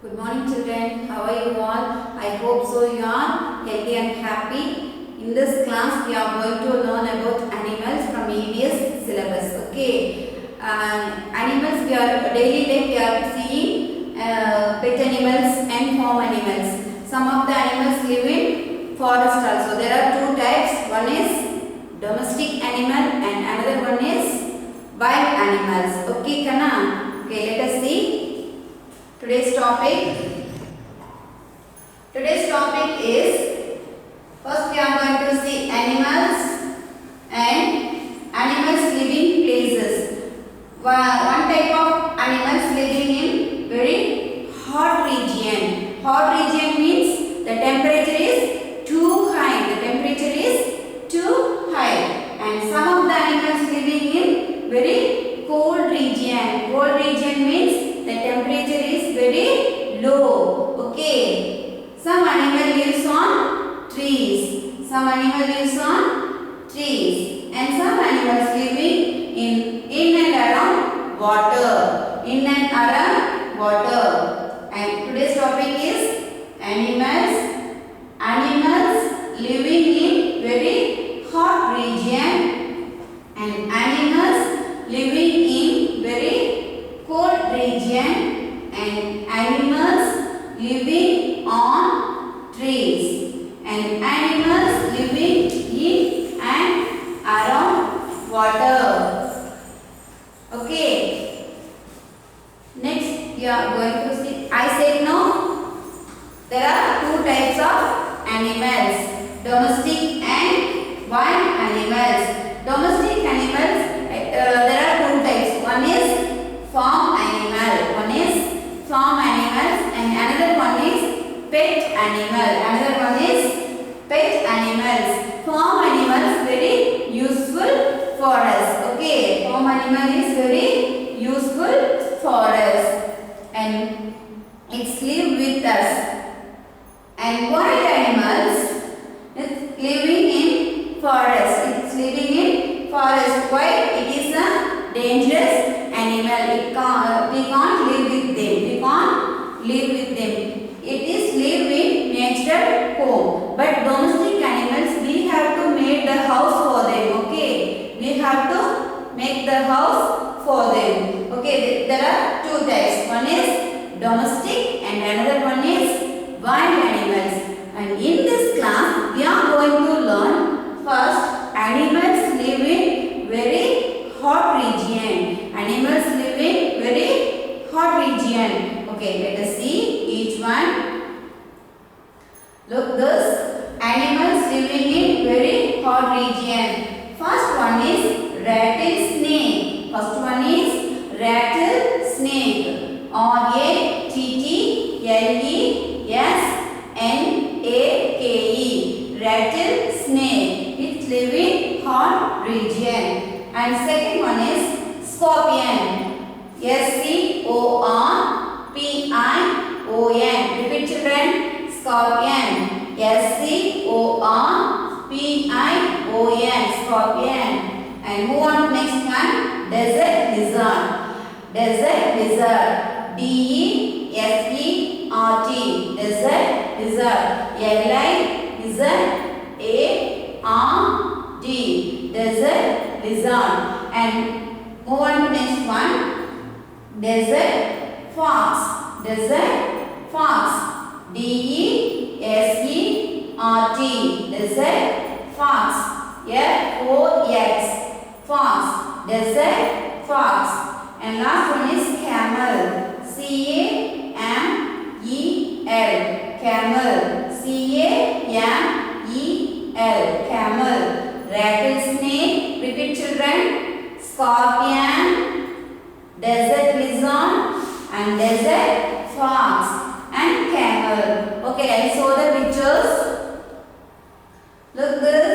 Good morning children, how are you all? I hope so you are healthy and happy. In this class we are going to learn about animals from EVS syllabus. Okay, animals we are daily life we are seeing pet animals and farm animals. Some of the animals live in forest also. There are two types. One is domestic animal and another one is wild animals. Okay, Kana? Okay, let us see. Today's topic is, first we are going to see animals and animals living places. One type of animals living in very hot region. Hot region means the temperature is too high. The temperature is too high. And some of the animals living in very cold region. Cold region means the temperature is very low. Okay. Some animal lives on trees. Some animal lives on trees. And some animals living in and around water. In and around water. And today's topic is animals. Animals living in very hot region. And animals living in very cold region, and animals living on trees, and animals living in and around water. Okay. Next we are going to see, I said no, there are two types of animals, domestic and wild animals. Domestic animals, there are two types. One is farm animal, one is farm animals, and another one is pet animal. Another one is pet animals. Farm animals very useful for us. Okay, farm animal is very useful for us, and it's live with us. And wild animals is living in forest. It's living in forest. Why? It is a dangerous animal. We can't live with them. We can't live with them. It is live in natural home. But domestic animals, we have to make the house for them. Okay, we have to make the house for them. Okay, there are two types. One is domestic and another one is wild animals. And in this class, we are going to learn first animals live in very hot region. Animals live in very hot region. Okay, let us see each one. Look, this animals living in very hot region. First one is rattlesnake. First one is rattlesnake. R-A-T-T-L-E-S-N-A-K-E. Rattlesnake. It live in hot region. And second one is scorpion. S-C-O-R-P-I-O-N. Repeat children. Scorpion. S-C-O-R-P-I-O-N. Scorpion. And move on to next one. Desert lizard. Desert lizard. D-E-S-E-R-T. Desert lizard. L-I-Z-A-R-D. Desert lizard. And move on to next one. Desert fox. Desert fox. D-E-S-E-R-T. Desert fox. F-O-X. Fox. Desert fox. And last one is camel. C-A-M-E-L. Camel. C-A-M-E-L. Camel. Rattlesnake. Repeat children. Scorpion. Desert lizard. And desert fox. And camel. Okay, I saw the pictures. Look this.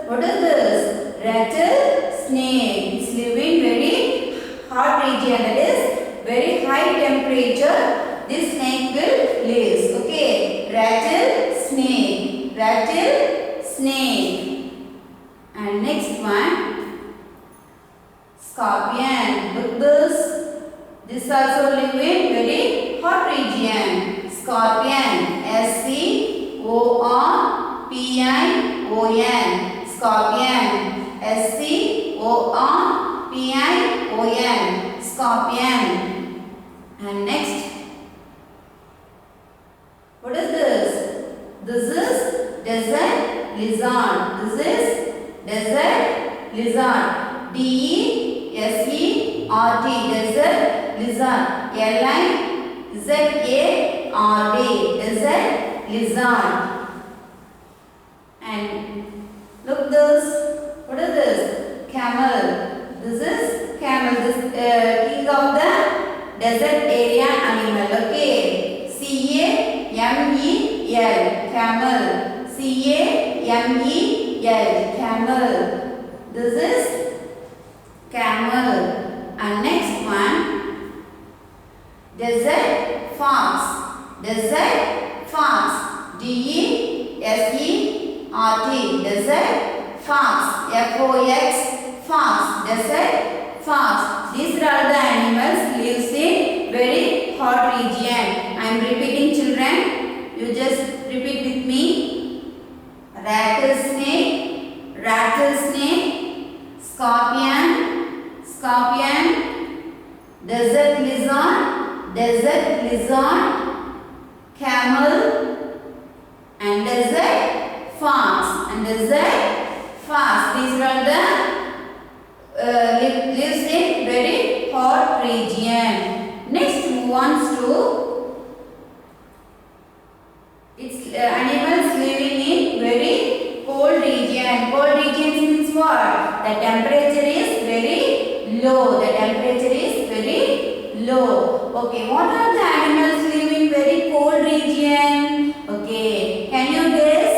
What is this? Rattlesnake. It's living very hot region. That is very high temperature. This snake will live. Okay. Rattlesnake. Rattlesnake. And next one. Scorpion. Look this. This also live in very hot region. Scorpion. S-C-O-R-P-I-O-N. Scorpion. S-C-O-R-P-I-O-N. Scorpion. And next, what is this? This is desert lizard. This is desert lizard. D-E-S-E-R-T. Desert lizard. L-I-Z-A-R-D. Desert lizard. And look this. What is this? Camel. This is camel. This king of the desert area animal. Okay. C-A-M-E-L. Camel. C-A-M-E-L. Camel. This is camel. And next one, desert fox. Desert fox. D-E-S-E-R-T. Desert fox. F-O-X. Fox. Desert fox. These are all the animals lives in very hot region. I am repeating, children. You just repeat with me. Rattlesnake. Rattlesnake. Scorpion. Scorpion. Desert lizard. Desert lizard. Camel. And desert fox. And desert fox. These are the lives in very hot region. Next move on to its animals living in very cold region. Cold region means what? The temperature is very low. The temperature is very low. Okay, what are the animals living in very cold region? Okay, can you guess?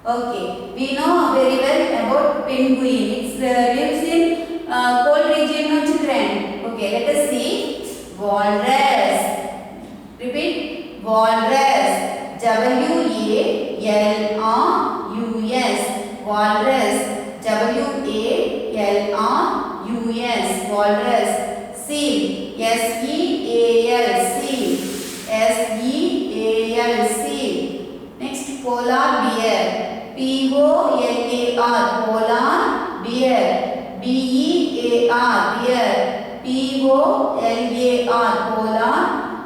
Okay, we know very well about penguin. It lives in cold region, no children? Okay, let us see. Walrus. Repeat. Walrus. W-A-L-R-U-S. Walrus. W-A-L-R-U-S. Walrus. Seal. S-E-A-L. Seal. S-E-A-L. Seal. Next, polar bear. P-O-L-A-R. Polar bear. B-E-A-R. Bear. P-O-L-A-R. Polar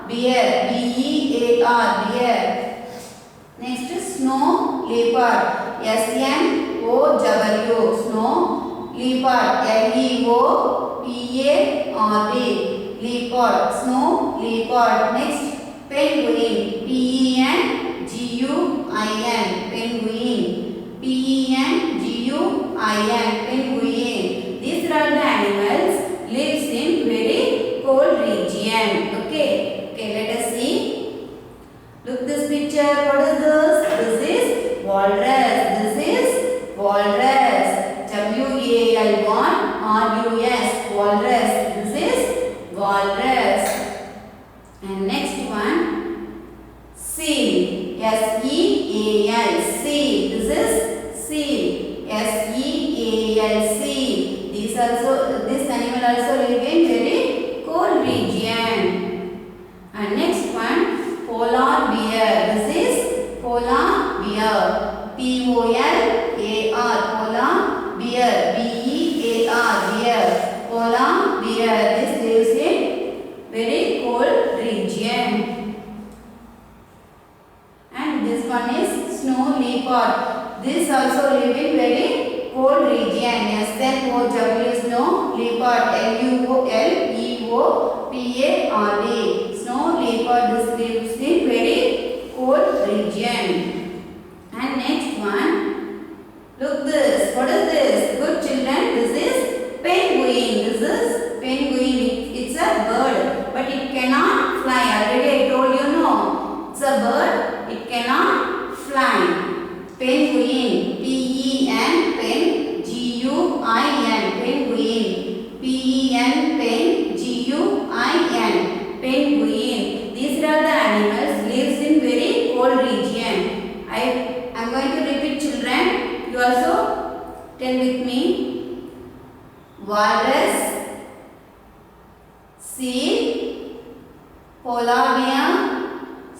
bear. B-E-A-R. Bear. Next, snow leopard. S-N-O-W. Snow leopard. L-E-O-P-A-R-D. Leopard. Snow leopard. Next, penguin. P-E-N-G-U-I-N. Penguin. P-E-N-G-U-I-N. Penguin. These are the animals lives in very cold region. Okay. Okay, let us see. Look this picture. What is this? This is walrus. This is walrus. W-A-L-1-R-U-S. Walrus. This is walrus. And next one, seal. S-E-A-L. Seal. This is seal. S-E-A-L. Seal. This animal also live in very cold region. And next one, polar bear. This is polar bear. P-O-L-A-R. Polar bear. B-E-A-R. Bear. Polar bear. This lives in very cold region. And this one is snow leopard. This also live in very cold region. S-N-O-W. Snow leopard. L-U-O-L-E-O-P-A-R-D. Snow leopard. This lives in very cold region. And next one, look this. What is this? Good children. This is penguin. This is penguin. It's a bird, but it cannot fly. Already I told you, no. It's a bird. It cannot fly. Penguin. P-E-N. Pen. G-U-I-N. Penguin. P-E-N. Pen. G-U-I-N. Penguin. These are the animals lives in very cold region. I am going to repeat, children. You also tell with me. Walrus, seal, polar bear,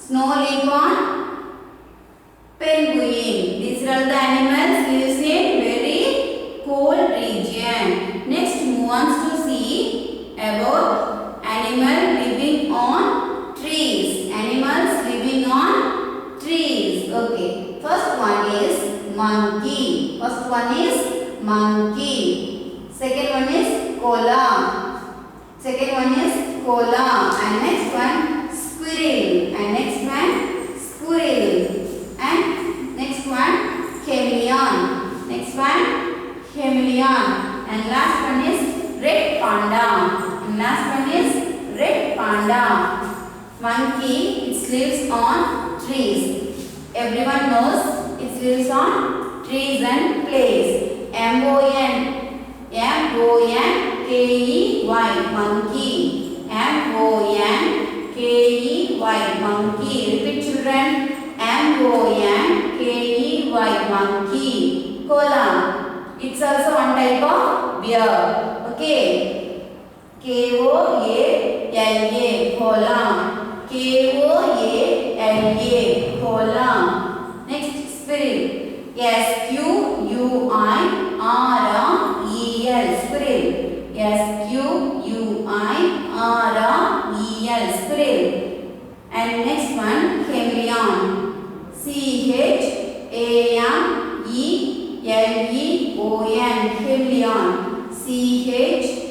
Snow leopard, penguin. These are the animals lives in very cold region. Next, move on to see about animal living on trees. Animals living on trees. Okay. First one is monkey. First one is monkey. Second one is koala. Second one is koala. And next one squirrel. And next one squirrel. And next one chameleon. Next one chameleon. And last one is red panda. And last one is red panda. Monkey, it lives on trees. Everyone knows it lives on trees and plays. M-O-N-K-E-Y, monkey. M-O-N-K-E-Y, monkey. Repeat children. M-O-N-K-E-Y, monkey. Koala. It's also one type of bear. Okay. K-O-A-L-A, koala. K-O-A-L-A, koala. Next, squirrel. S-Q-U-I-R-R-E-L, squirrel. S-Q-U-I-R-R-E-L, squirrel. And next one, chameleon. C-H-A-M-E-L-E-O-N, chameleon. C-H-A-M-E-L-E-O-N,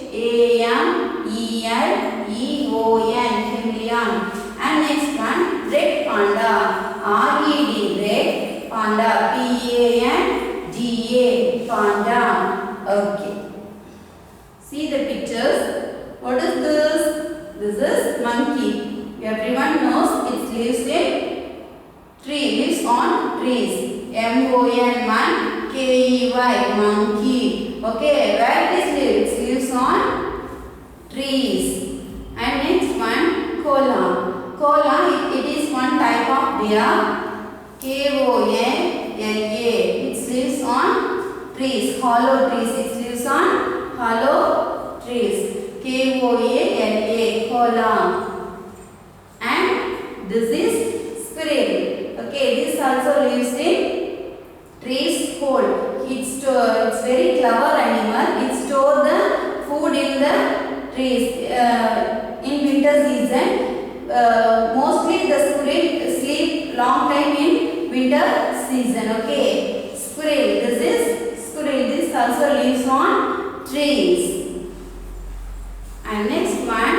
chameleon. And next one, red panda. R-E-D, red panda. P-A-N-D-A, panda. Okay. See the pictures. What is this? This is monkey. Everyone knows it lives in tree. Lives on trees. M-O-N-1-K-E-Y, monkey. Okay. Where this lives? It lives on trees. And next one, koala. Koala, it is one type of bear. K-O-A-L-A. It lives on trees, hollow trees. It lives on hollow trees. K-O-A-L-A, koala. And this is squirrel. Okay, this also lives in trees cold. It's very clever animal. It stores the food in the trees. In winter season, mostly the squirrel sleep long time in winter season. Okay, squirrel. This is squirrel. This also lives on trees. And next one,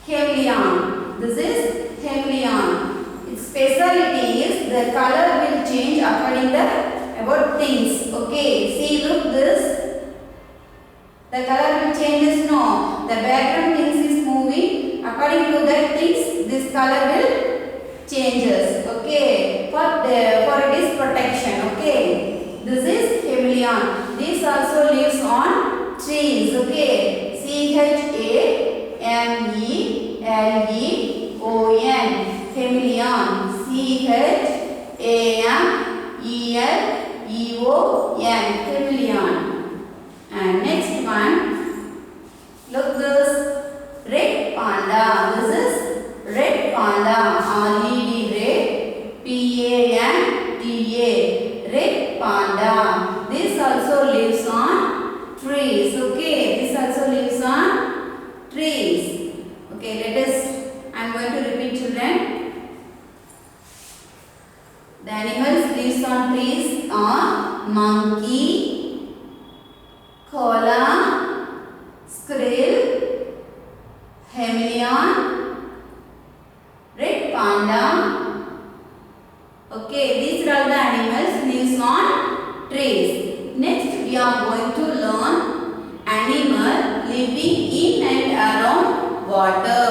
chameleon. This is chameleon. Its speciality is the color will change according to about things. Okay, see, look this. The color will changes. No, the background things is moving. According to that things, this color will changes. Okay, for its protection. Okay, this is chameleon. This also lives on trees. Okay, C-H-A-M-E-L-E-O-N, chameleon. C-H-A-M-E-L-E-O-N, chameleon. And next one, look this, red panda. This is red panda. R-E-D, red, P-A-N-D-A, red panda. This also lives on trees. Okay, this also lives on trees. Okay, I'm going to repeat children. The animals lives on trees are monkey, koala, squirrel, chameleon, red panda. Okay, these are all the animals lives on trees. Next, we are going to learn animal living in and around water.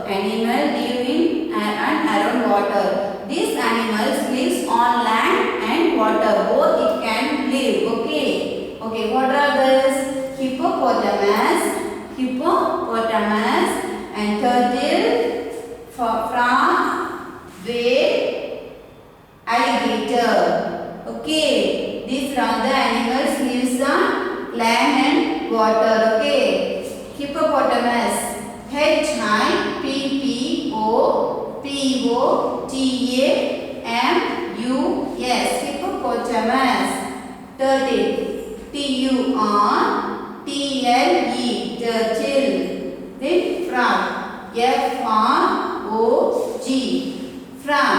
Animal living and around water. These animals lives on land and water. Both it can live. Okay. Okay, what are these? Hippopotamus, and turtle, frog, whale, alligator. Okay, these are the animals lives on land and water. Okay, hippopotamus, H-I-P-P-O P-O-T-A-M-U-S. Hippopotamus. Turtle. T-U-R-T-L-E. Turtle. Then frog. F-R-O-G. Frog.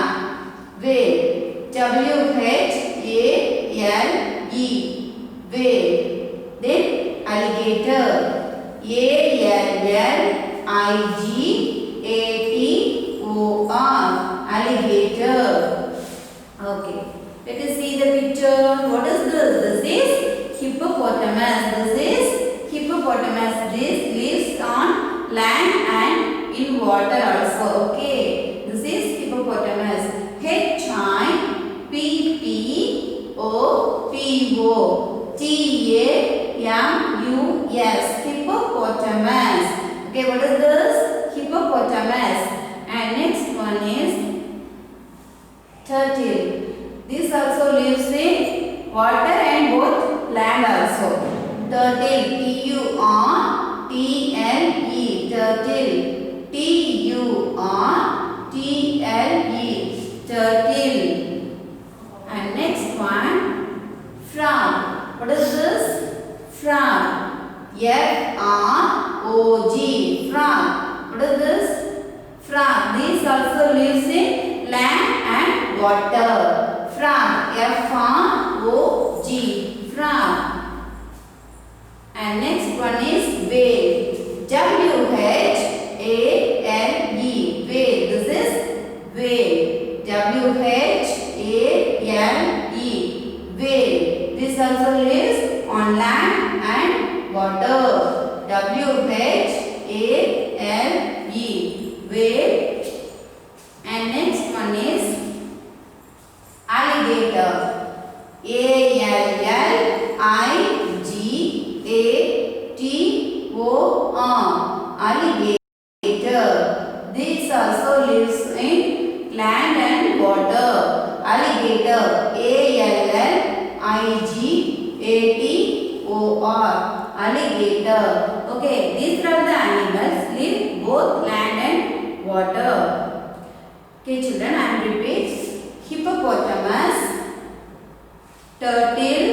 Whale. W-H-A-L-E. Whale. Then alligator. A-L-L-I-G-A-T-O-R. Alligator. Okay. Let us see the picture. What is this? This is hippopotamus. This is hippopotamus. This lives on land and in water also. Okay. This is hippopotamus. H-I-P-P-O-T-A-M-U-S. Hippopotamus. Okay, what is this? Hippopotamus. And next one is turtle. This also lives in water and both land also. Turtle. T-U-R-T-L-E. Turtle. T-U-R-T-L-E. Turtle. And next one, frog. What is this? Frog. F-R-O-G. Frog. What is this? Frog. This also lives in land and water. Frog. F-R-O-G. Frog. And next one is whale. W-H-A-L-E. Whale. This is whale. W-H-A-L-E. Whale. This also lives on land and water. W-H-A-L-E. Whale. And next one is alligator. A-L-L-I-G-A-T-O-R. Alligator. This also lives in land and water. Alligator. A-L-L-I-G-A-T-O-R. Alligator. Okay, these are the animals live both land and water. Okay, children, I will repeat. Hippopotamus, turtle,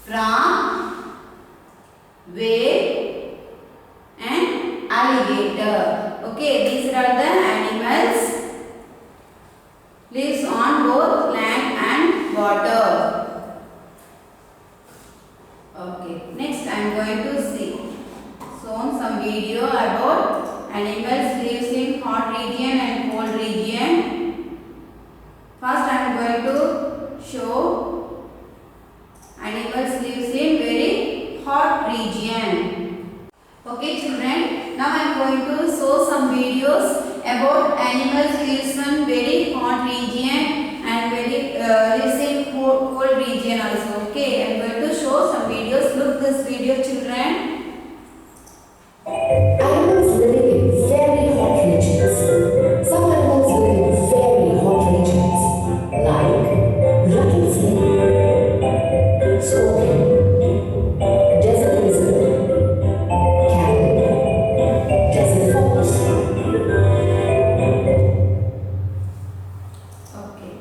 frog, whale, and alligator. Okay, these are the animals lives on both land and water. Okay, next I am going to see some video about animals lives in hot region and cold region. First I am going to show animals lives in very hot region. Okay children, now I am going to show some videos about animals lives in very hot region and very lives in cold region also. Okay, I am going to show some videos. Look this video children. Animals living in very hot regions. Some animals live in very hot regions like rattlesnake, scorpion, desert lizard, camel, desert fox. Okay,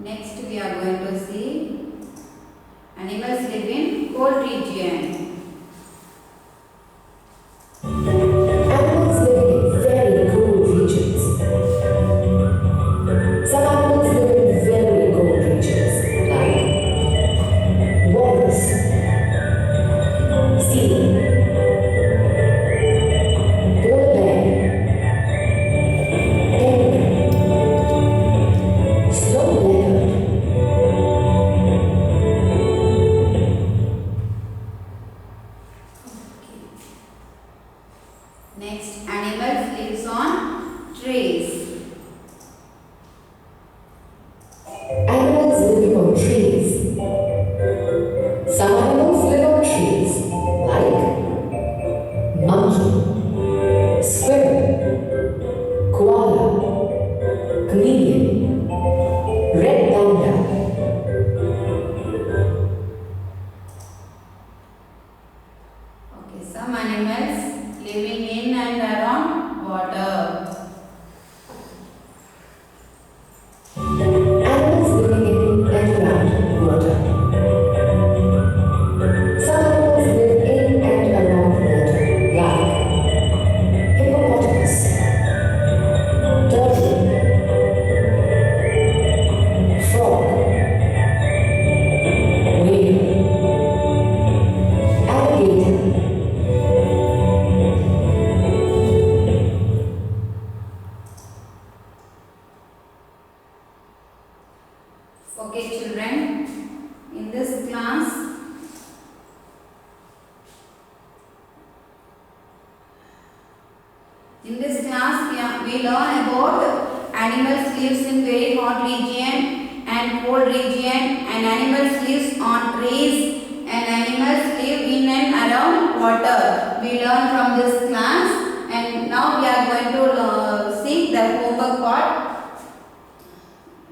next we are going to see animals live in cold region. Animals living in very cold regions. Some animals live in very cold regions like walrus, seal, polar bear, penguin, snow leopard. Next, animals lives on trees. Animals living on trees. Some animals live on trees like monkey, squirrel, koala, chameleon, red panda. Okay, some animals living in and around water. In this class, we learn about animals lives in very hot region and cold region, and animals lives on trees, and animals live in and around water. We learn from this class, and now we are going to see the homework part.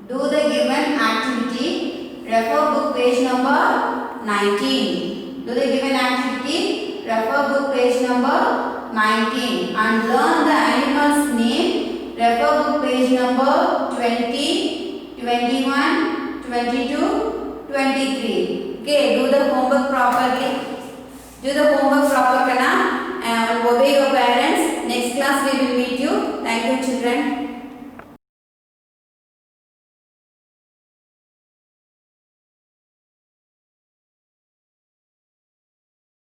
Do the given activity. Refer book page number 19. Do the given activity. Refer book page number 19 and learn the animal's name. Refer book page number 20, 21, 22, 23. Okay, do the homework properly. Do the homework proper, and obey your parents.